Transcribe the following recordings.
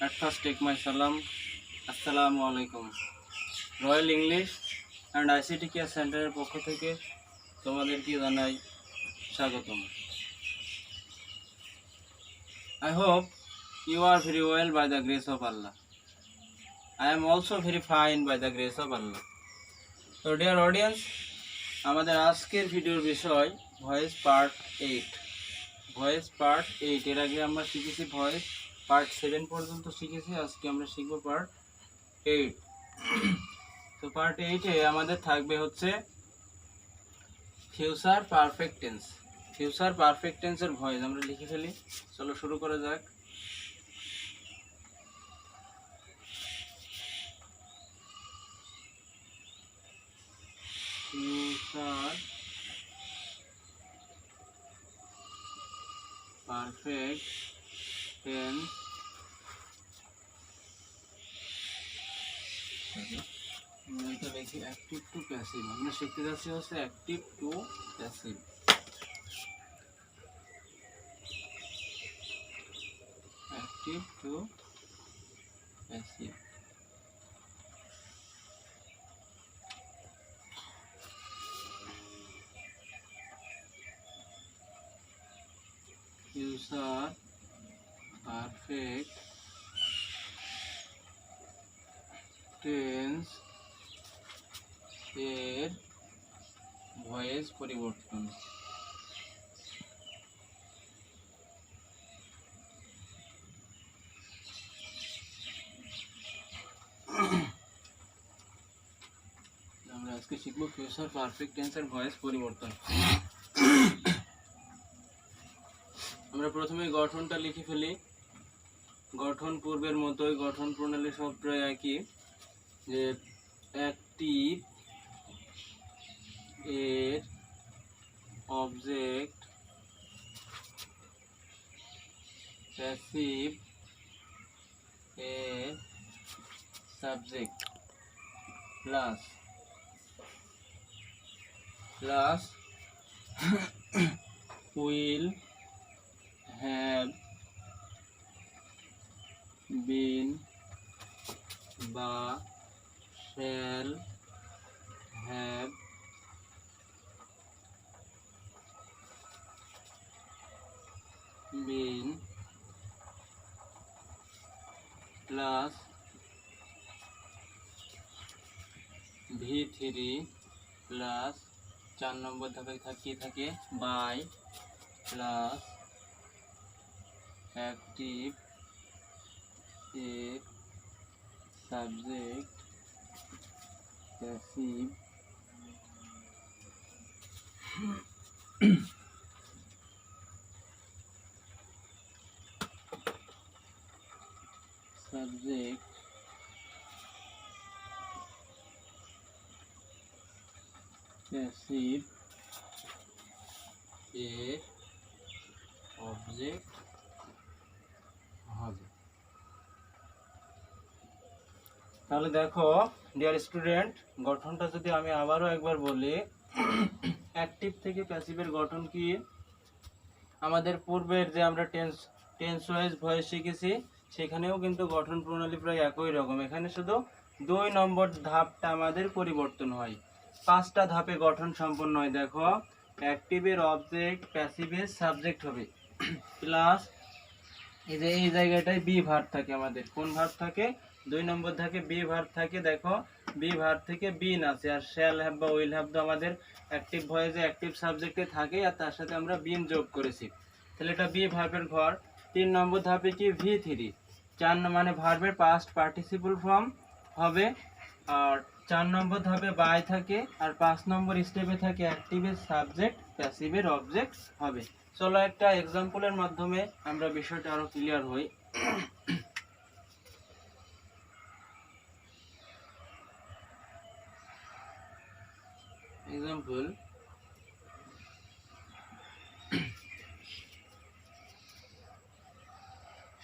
At first, take my salam. Assalamu alaikum. Royal English and ICT care সেন্টারের পক্ষ থেকে তোমাদেরকে জানাই স্বাগতম। I hope you are very well by the grace of Allah. I am also very fine by the grace of Allah. So dear audience, আমাদের আজকের ভিডিওর বিষয় ভয়েস পার্ট 8। ভয়েস পার্ট 8 এর আগে আমরা শিখেছি ভয়েস পার্ট 7 পর্যন্ত শিখেছি। আজকে আমরা শিখব পার্ট 8। তো পার্ট 8 এ আমাদের থাকবে হচ্ছে future perfect tense. Future perfect টেন্সের ভয়েস আমরা লিখে ফেলি। চলো শুরু করা যাক। ফিউচার পারফেক্ট টেন্স এটা লিখি অ্যাক্টিভ টু প্যাসিভ। আমরা শিখতে যাচ্ছি হচ্ছে active to passive. Active to passive. Future perfect tense এর ভয়েস পরিবর্তন। আমরা আজকে শিখবো ফিউচার পারফেক্ট টেন্সের ভয়েস পরিবর্তন। আমরা প্রথমে গঠনটা লিখে ফেলি। গঠন পূর্বের মতোই, গঠন প্রণালী সব প্রায় একই। যে অ্যাক্টিভ এর অবজেক্ট, প্যাসিভ এর subject, plus will have been বা shall have been plus V3 plus 4 নম্বর ধাপে কি থাকে by plus active এর সাবজেক্ট, passive subject, passive এর অবজেক্ট হবে। তাহলে দেখো ডিয়ার স্টুডেন্ট, গঠনটা যদি আমি আবারও একবার বলি, অ্যাক্টিভ থেকে প্যাসিভের গঠন কি? আমাদের পূর্বের যে আমরা টেন্স ওয়াইজ ভয়েস শিখেছি সেখানেও কিন্তু গঠন প্রণালী প্রায় একই রকম। এখানে শুধু 2 নম্বর ধাপটা আমাদের পরিবর্তন হয়, 5টা ধাপে গঠন সম্পন্ন হয়। দেখো অ্যাক্টিভের অবজেক্ট, প্যাসিভের সাবজেক্ট হবে, প্লাস এই যে এই জায়গাটায় বি ভার্ব থাকে। আমাদের কোন ভার্ব থাকে? 2 নম্বর ধাপে বি ভার্ব থাকে। দেখো বি ভার্ব থেকে বিন আছে, আর শ্যাল হ্যাভ বা উইল হ্যাভ তো আমাদের অ্যাক্টিভ ভয়েসে অ্যাক্টিভ সাবজেক্টে থাকে, আর তার সাথে আমরা বিন যোগ করেছি। তাহলে এটা বি ভার্বের ঘর। 3 নম্বর ধাপে কি V3, 4 মানে ভার্বের পাস্ট পার্টিসিপল ফর্ম হবে। আর 4 নম্বর ধাপে বাই থাকে, আর 5 নম্বর স্টেপে থাকে অ্যাক্টিভের সাবজেক্ট, প্যাসিভের অবজেক্ট হবে। চলো একটা এক্সাম্পলের মাধ্যমে আমরা বিষয়টা আরো ক্লিয়ার হই। Example,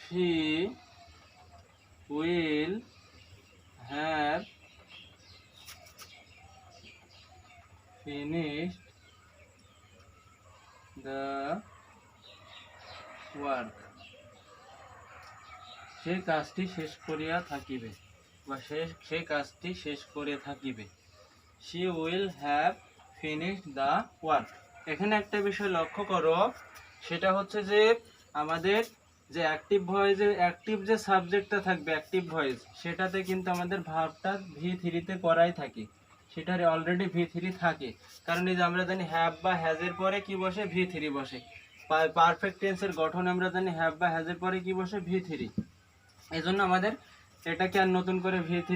she will have finished the work. সেই কাজটি শেষ করিয়া থাকিবে বা সেই কাজটি শেষ করে থাকিবে। she will have finished the work। এখানে একটা বিষয় লক্ষ্য করো, সেটা হচ্ছে যে আমাদের যে অ্যাক্টিভ ভয়েসে অ্যাক্টিভ যে সাবজেক্টটা থাকবে অ্যাক্টিভ ভয়েস, সেটাতে কিন্তু আমাদের ভার্বটা V3-তে করাই থাকে, সেটার অলরেডি V3 থাকে। কারণ এই যে আমরা জানি হ্যাভ বা হ্যাজের পরে কি বসে, V3 বসে। পারফেক্ট টেন্সের গঠন আমরা জানি হ্যাভ বা হ্যাজের পরে কি বসে, V3। এই জন্য আমাদের এটাকে আর নতুন করে V3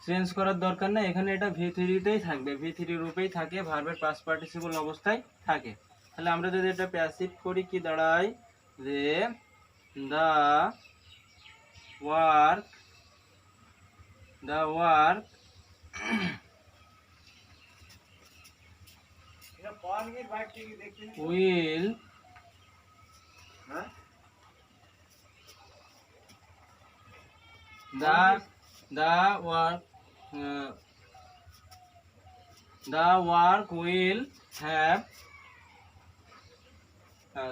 চেঞ্জ করার দরকার নেই, এখানে এটা V3-তেই থাকবে, V3 রূপেই থাকে, ভার্বের পাস্ট পার্টিসিপল অবস্থায় থাকে। তাহলে আমরা যদি এটা প্যাসিভ করি কি দাঁড়ায়, যে the work will the work will have,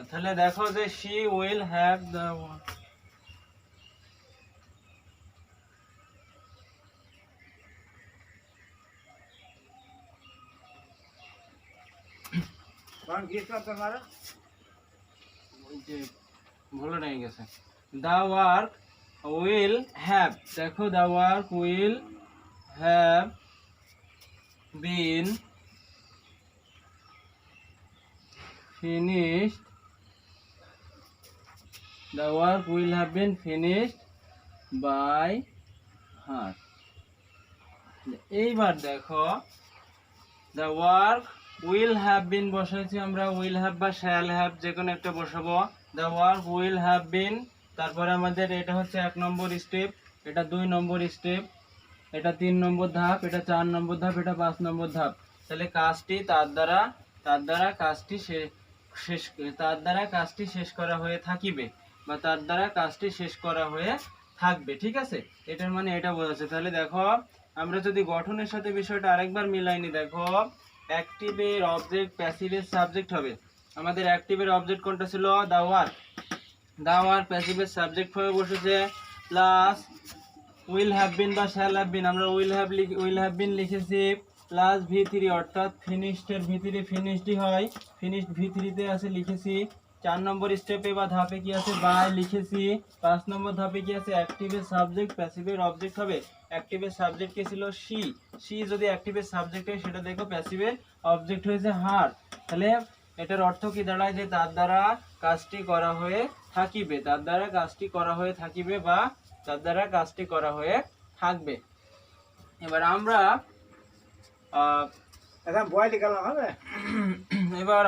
তাহলে দেখো যে she will have the work, ভুলে নিয়ে গেছে। the work will have, দেখো the work will have been finished, the work will have been finished by her। এইবার দেখো the work will have been বসাইছি আমরা, will have বা shall have যে কোনো একটা বসাবো। the work will have been, তারপরে আমাদের এটা হচ্ছে 1 নম্বর স্টেপ, এটা 2 নম্বর স্টেপ, এটা 3 নম্বর ধাপ, এটা 4 নম্বর ধাপ, এটা 5 নম্বর ধাপ। তাহলে কাজটি তার দ্বারা কাজটি শেষ করা হয়ে থাকিবে বা তার দ্বারা কাজটি শেষ করা হয়ে থাকবে। ঠিক আছে, এটার মানে এটা বোঝাচ্ছে। তাহলে দেখো আমরা যদি গঠনের সাথে বিষয়টা আরেকবার মিলাইনি, দেখো অ্যাক্টিভের অবজেক্ট প্যাসিভের সাবজেক্ট হবে। আমাদের অ্যাক্টিভের অবজেক্ট কোনটা ছিল, দ্য ওয়ার্ক, প্যাসিভের সাবজেক্ট হয়ে বসেছে প্লাস উইল হ্যাভ বিন বা শ্যাল হ্যাভ বিন, আমরা উইল হ্যাভ বিন লিখেছি প্লাস V3, অর্থাৎ ফিনিশডের V3 ফিনিশডই হয়, ফিনিশড V3-তে আছে লিখেছি। 4 নম্বর স্টেপে বা ধাপে কি আছে, বাই লিখেছি। 5 নম্বর ধাপে কি আছে, অ্যাক্টিভের সাবজেক্ট প্যাসিভের অবজেক্ট হবে। অ্যাক্টিভের সাবজেক্ট কে ছিল সি যদি অ্যাক্টিভের সাবজেক্ট হয় সেটা দেখো প্যাসিভের অবজেক্ট হয়েছে হার। তাহলে এটার অর্থ কি দাঁড়ায়, যে তার দ্বারা কাজটি করা হয়ে থাকিবে, তার দ্বারা কাজটি করা হয়ে থাকিবে বা তার দ্বারা কাজটি করা হয়ে থাকবে। এবার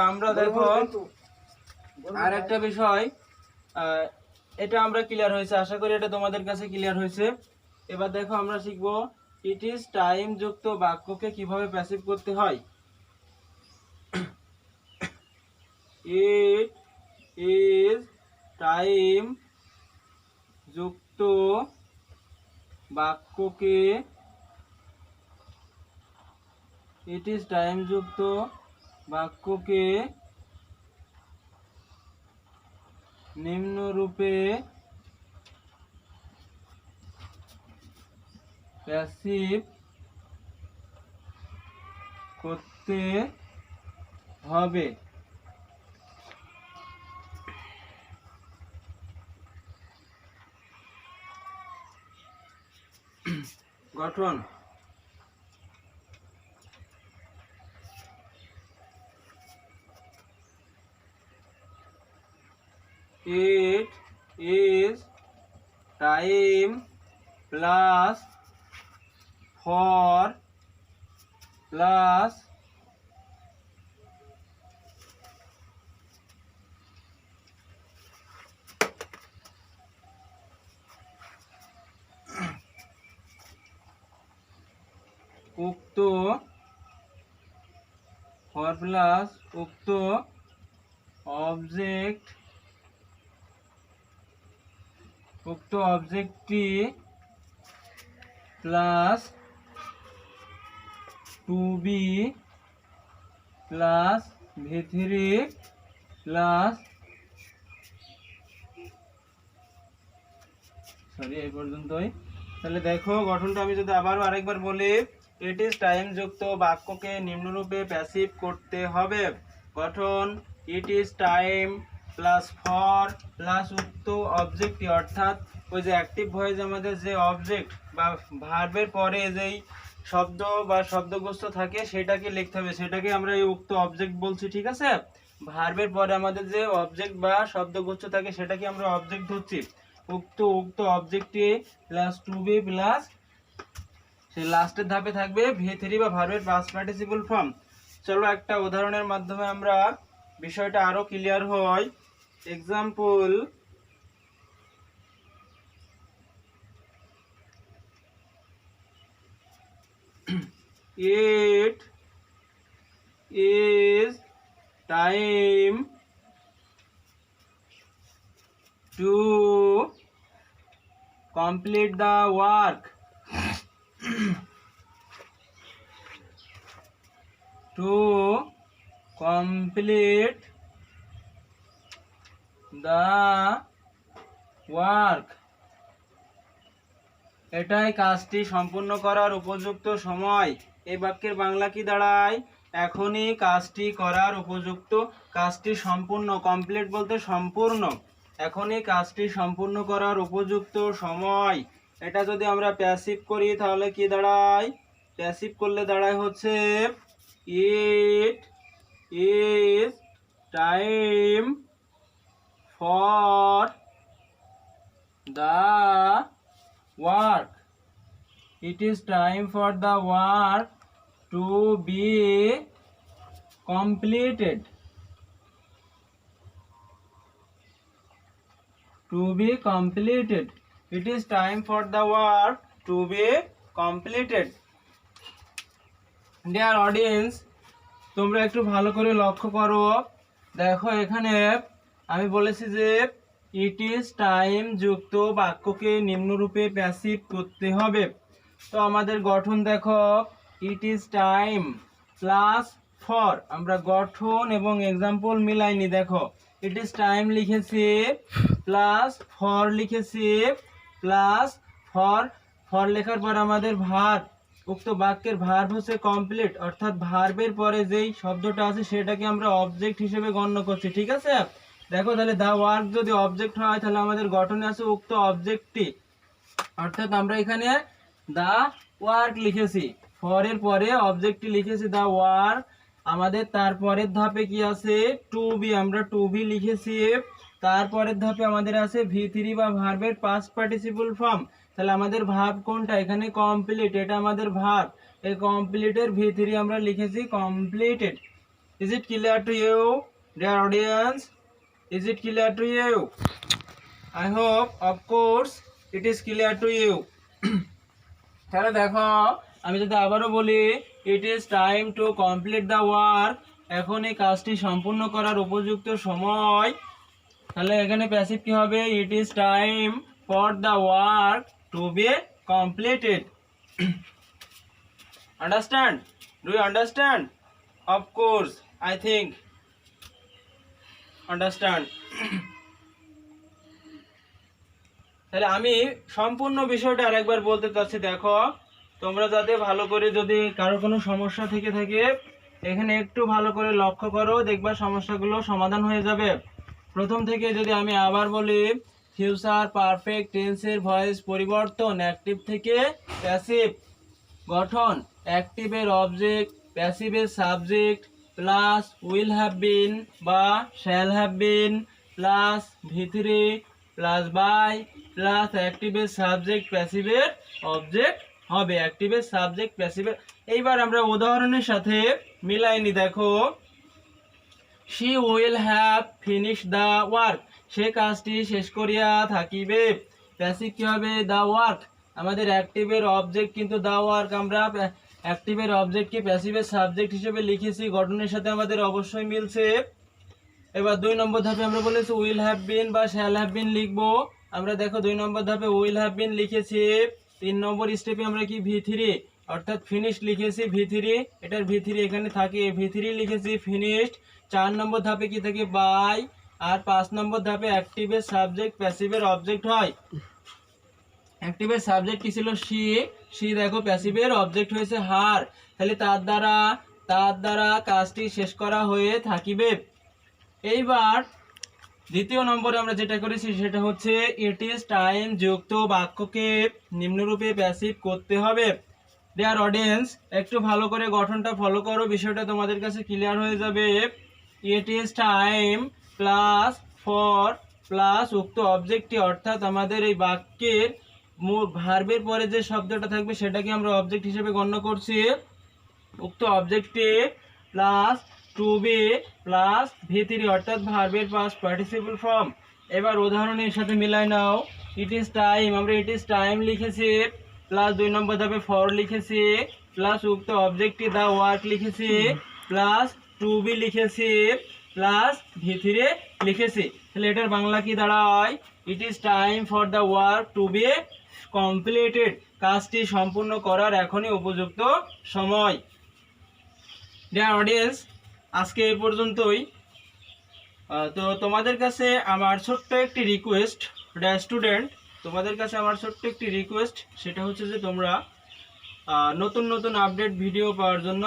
আমরা দেখো আর একটা বিষয়, এটা আমরা ক্লিয়ার হয়েছে, আশা করি এটা তোমাদের কাছে ক্লিয়ার হয়েছে। এবার দেখো আমরা শিখবো ইট ইজ টাইম যুক্ত বাক্যকে কিভাবে প্যাসিভ করতে হয়। ইট ইজ টাইম যুক্ত বাক্যকে নিম্নরূপে প্যাসিভ করতে হবে। গঠন it is time plus for plus উক্ত অবজেক্টটি plus to be plus V3 plus sorry এই পর্যন্তই। তাহলে দেখো গঠনটা আমি যদি আবারও আরেকবার বলি, ইট ইজ টাইম যুক্ত বাক্যকে নিম্নরূপে প্যাসিভ করতে হবে। গঠন ইট is time plus for plus উক্ত অবজেক্টটি, অর্থাৎ ওই যে অ্যাক্টিভ ভয়েস আমাদের যে অবজেক্ট বা ভার্বের পরে যেই শব্দ বা শব্দগ্রস্ত থাকে সেটাকে লিখতে হবে, সেটাকে আমরা এই উক্ত অবজেক্ট বলছি, ঠিক আছে। ভার্বের পরে আমাদের যে অবজেক্ট বা শব্দগ্রস্ত থাকে সেটাকে আমরা অবজেক্ট ধরছি। উক্ত অবজেক্টটি প্লাস টু বি প্লাস সেই লাস্টের ধাপে থাকবে V3 বা ভার্বের পাস্ট পার্টিসিপল ফর্ম। চলো একটা উদাহরণের মাধ্যমে আমরা বিষয়টা আরো ক্লিয়ার হয়। Example, it is time to complete the work. To complete the work, এটাই কাজটি সম্পূর্ণ করার উপযুক্ত সময়। এই বাক্যের বাংলা কি দাঁড়ায়? এখনই কাজটি করার উপযুক্ত, কাজটি সম্পূর্ণ, কমপ্লিট বলতে সম্পূর্ণ, এখনই কাজটি সম্পূর্ণ করার উপযুক্ত সময়। এটা যদি আমরা প্যাসিভ করি তাহলে কি দাঁড়ায়? প্যাসিভ করলে দাঁড়ায় হচ্ছে ইট is time for the work. It is time for the work to be completed. To be completed. It is time for the work to be completed. Dear audience, তোমরা একটু ভালো করে লক্ষ্য করো। দেখো এখানে আমি বলেছি যে ইট ইজ টাইম যুক্ত বাক্যকে নিম্নরূপে প্যাসিভ করতে হবে। তো আমাদের গঠন দেখো, ইট ইজ টাইম প্লাস ফর, আমরা গঠন এবং এক্সাম্পল মিলাইনি। দেখো ইট ইজ টাইম লিখেছি প্লাস ফর লিখেছি প্লাস ফর লেখার পর আমাদের ভার্ব, উক্ত বাক্যের ভার্ব হচ্ছে কমপ্লিট, অর্থাৎ ভার্বের পরে যেই শব্দটা আছে সেটাকে আমরা অবজেক্ট হিসেবে গণ্য করছি, ঠিক আছে। দেখো তাহলে দা ওয়ার্ক যদি অবজেক্ট হয় তাহলে আমাদের গঠনে আছে উক্ত অবজেক্টটি, অর্থাৎ আমরা এখানে দা ওয়ার্ক লিখেছি, ফর এর পরে অবজেক্টটি লিখেছি দা ওয়ার্ক। আমাদের তারপরের ধাপে কি আছে? টু বি, আমরা টু বি লিখেছি। তারপরের ধাপে আমাদের আছে V3 বা ভার্বের পাস্ট পার্টিসিপল ফর্ম। তাহলে আমাদের ভার্ব কোনটা? এখানে কমপ্লিট, এটা আমাদের ভার্ব। এই কমপ্লিটের V3 আমরা লিখেছি completed. Is it clear to you dear audience? Is it clear to you? I hope, of course, it is clear to you. তাহলে দেখো আমি যদি আবারও বলি it is time to complete the work, এখন এই কাজটি সম্পূর্ণ করার উপযুক্ত সময়, তাহলে এখানে প্যাসিভ কি হবে? it is time for the work to be completed. Understand? Do you understand? Of course, I think understand. তাহলে আমি সম্পূর্ণ বিষয়টা আরেকবার বলতে চাচ্ছি। দেখো তোমরা যাতে ভালো করে, যদি কারো কোনো সমস্যা থেকে থাকে এখানে একটু ভালো করে লক্ষ্য করো, দেখবা সমস্যাগুলো সমাধান হয়ে যাবে। প্রথম থেকে যদি আমি আবার বলি, ফিউচার পারফেক্ট টেন্সের ভয়েস পরিবর্তন, অ্যাক্টিভ থেকে প্যাসিভ। গঠন অ্যাক্টিভের অবজেক্ট, প্যাসিভের subject plus will have been বা shall have been plus V3 plus by plus অ্যাক্টিভের সাবজেক্ট প্যাসিভের অবজেক্ট হবে। অ্যাক্টিভের সাবজেক্ট প্যাসিভের, এইবার আমরা উদাহরণের সাথে মিলাইনি। দেখো she will have finish the work, সে কাজটি শেষ করিয়া থাকিবে। প্যাসিভ কি হবে? The work. আমাদের অ্যাক্টিভের অবজেক্ট কিন্তু দ্য ওয়ার্ক, আমরা অ্যাক্টিভের অবজেক্টকে প্যাসিভের সাবজেক্ট হিসেবে লিখেছি, গঠনের সাথে আমাদের অবশ্যই মিলছে। এবার 2 নম্বর ধাপে আমরা বলেছি উইল হ্যাভ বিন বা শ্যাল হ্যাভ বিন লিখবো। আমরা দেখো 2 নম্বর ধাপে উইল হ্যাভ বিন লিখেছি। 3 নম্বর স্টেপে আমরা কি V3 অর্থাৎ ফিনিশ লিখেছি V3, এটার V3 এখানে থাকে, V3 লিখেছি ফিনিশড। 4 নম্বর ধাপে কি থাকে? বাই। আর 5 নম্বর ধাপে অ্যাক্টিভের সাবজেক্ট প্যাসিভের অবজেক্ট হয়। অ্যাক্টিভের সাবজেক্ট কি ছিল সি, সি দেখো প্যাসিভের অবজেক্ট হয়েছে হার, তাহলে তার দ্বারা কাজটি শেষ করা হয়ে থাকিবে। এইবার দ্বিতীয় নম্বরে আমরা যেটা করেছি সেটা হচ্ছে ইট ইজ টাইম যুক্ত বাক্যকে নিম্নরূপে প্যাসিভ করতে হবে। ডিয়ার অডিয়েন্স, একটু ভালো করে গঠনটা ফলো করো, বিষয়টা তোমাদের কাছে ক্লিয়ার হয়ে যাবে। ইট is time plus for plus উক্ত অবজেক্টটি, অর্থাৎ আমাদের এই বাক্যের ভার্বের পরে যে শব্দটা থাকবে সেটাকে আমরা অবজেক্ট হিসেবে গণ্য করছি। উক্ত অবজেক্টে প্লাস টু বি প্লাস ভি3 অর্থাৎ ভার্বের পাস্ট পার্টিসিপল ফর্ম। এবার উদাহরণের সাথে মিলাই নাও। ইট ইজ টাইম, আমরা ইট ইজ টাইম লিখেছি, প্লাস 2 নম্বর ধাপে ফর লিখেছি, প্লাস উক্ত অবজেক্টটি দা ওয়ার্ক লিখেছি, প্লাস টু বি লিখেছি, প্লাস ভি3 লিখেছি। তাহলে এটার বাংলা কি দাঁড়ায়? It is time for the work to be completed, কাজটি সম্পূর্ণ করার এখনই উপযুক্ত সময়। ডিয়ার অডিয়েন্স, আজকে এই পর্যন্তই। তো তোমাদের কাছে আমার ছোট্ট একটি রিকোয়েস্ট, ডিয়ার স্টুডেন্ট, তোমাদের কাছে আমার ছোট্ট একটি রিকোয়েস্ট, সেটা হচ্ছে যে তোমরা নতুন নতুন আপডেট ভিডিও পাওয়ার জন্য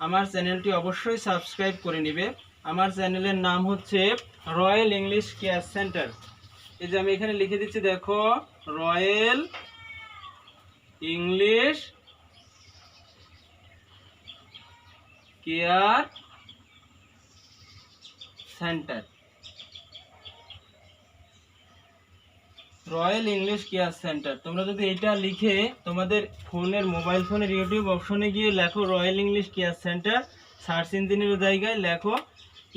আমার চ্যানেলটি অবশ্যই সাবস্ক্রাইব করে নিবে। আমার চ্যানেলের নাম হচ্ছে রয়্যাল ইংলিশ কেয়ার সেন্টার। এই যে আমি এখানে লিখে দিচ্ছি, দেখো, royal English care centre, royal English care centre. তোমরা যদি এটা লিখে তোমাদের ফোনের মোবাইল ফোনের ইউটিউব অপশনে গিয়ে লেখো royal English care centre, search ইঞ্জিনের জায়গায় লেখো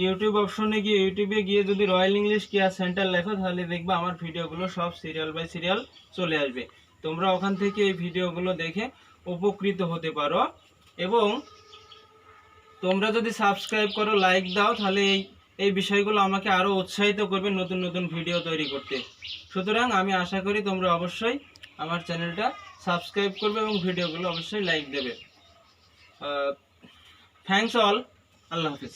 ইউটিউব অপশনে গিয়ে, ইউটিউবে গিয়ে যদি রয়্যাল ইংলিশ কেয়ার সেন্টার লেখো, তাহলে দেখবে আমার ভিডিওগুলো সব সিরিয়াল বাই সিরিয়াল চলে আসবে। তোমরা ওখান থেকে এই ভিডিওগুলো দেখে উপকৃত হতে পারো। এবং তোমরা যদি সাবস্ক্রাইব করো, লাইক দাও, তাহলে এই বিষয়গুলো আমাকে আরও উৎসাহিত করবে নতুন নতুন ভিডিও তৈরি করতে। সুতরাং আমি আশা করি তোমরা অবশ্যই আমার চ্যানেলটা সাবস্ক্রাইব করবে এবং ভিডিওগুলো অবশ্যই লাইক দেবে। থ্যাঙ্কস অল, আল্লাহ হাফিজ।